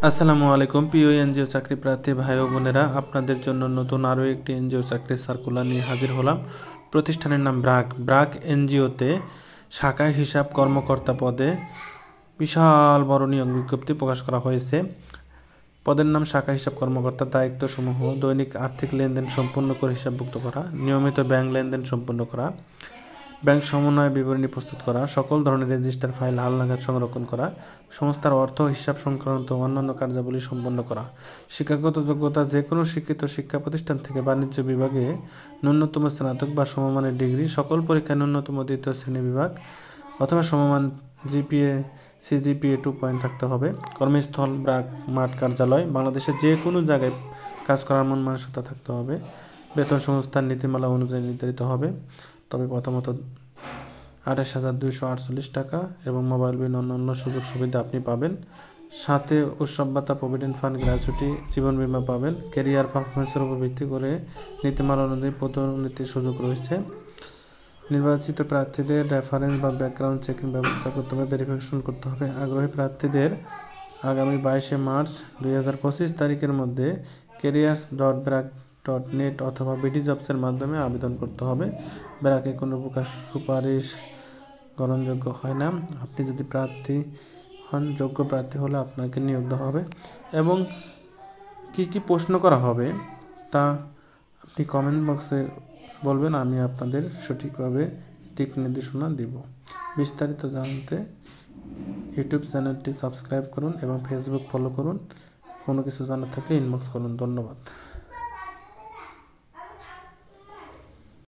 আসসালামু আলাইকুম প্রিয় এনজিও চাকরি প্রার্থী ভাই ও বোনেরা, আপনাদের জন্য নতুন আরও একটি এনজিও চাকরির সার্কুলার নিয়ে হাজির হলাম। প্রতিষ্ঠানের নাম ব্রাক এনজিওতে শাখায় হিসাব কর্মকর্তা পদে বিশাল বড় নিয়োগ বিজ্ঞপ্তি প্রকাশ করা হয়েছে। পদের নাম শাখা হিসাব কর্মকর্তা। দায়িত্বসমূহ: দৈনিক আর্থিক লেনদেন সম্পূর্ণ করে হিসাবভুক্ত করা, নিয়মিত ব্যাংক লেনদেন সম্পন্ন করা, ব্যাংক সমন্বয় বিবরণী প্রস্তুত করা, সকল ধরনের রেজিস্টার ফাইল হালনাগাদ সংরক্ষণ করা, সংস্থার অর্থ হিসাব সংক্রান্ত অন্যান্য কার্যাবলী সম্পন্ন করা। শিক্ষাগত যোগ্যতা: যে কোনো স্বীকৃত শিক্ষা প্রতিষ্ঠান থেকে বাণিজ্য বিভাগে ন্যূনতম স্নাতক বা সমমানের ডিগ্রি, সকল পরীক্ষায় ন্যূনতম দ্বিতীয় শ্রেণী বিভাগ অথবা সমমান জিপিএ সিজিপিএ 2 থাকতে হবে। কর্মস্থল ব্রাক মাঠ কার্যালয়। বাংলাদেশের যে কোনো জায়গায় কাজ করার মন মানসিকতা থাকতে হবে। বেতন সংস্থার নীতিমালা অনুযায়ী নির্ধারিত হবে, তবে প্রথমত 28,248 টাকা এবং মোবাইল বিল অন্যান্য সুযোগ সুবিধা আপনি পাবেন। সাথে উৎসব ভাতা, প্রভিডেন্ট ফান্ড, গ্র্যাচুইটি, জীবন বীমা পাবেন। ক্যারিয়ার পারফরমেন্সের উপর ভিত্তি করে নীতিমালা অনুযায়ী পদোন্নতির সুযোগ রয়েছে। নির্বাচিত প্রার্থীদের রেফারেন্স বা ব্যাকগ্রাউন্ড চেকিং ব্যবস্থা করতে হবে, ভেরিফিকেশন করতে হবে। আগ্রহী প্রার্থীদের আগামী 22 মার্চ 2025 তারিখের মধ্যে careers.brak.net অথবা বিডি জবসের মাধ্যমে আবেদন করতে হবে। ব্রাকে কোনো প্রকার সুপারিশ গ্রহণযোগ্য হয় না। আপনি যদি প্রার্থী হন, যোগ্য প্রার্থী হলে আপনাকে নিয়োগ দেওয়া হবে এবং কি প্রশ্ন করা হবে তা আপনি কমেন্ট বক্সে বলবেন, আমি আপনাদের সঠিকভাবে দিক নির্দেশনা দিব। বিস্তারিত জানতে ইউটিউব চ্যানেলটি সাবস্ক্রাইব করুন এবং ফেসবুক ফলো করুন। কোনো কিছু জানার থাকলে ইনবক্স করুন। ধন্যবাদ।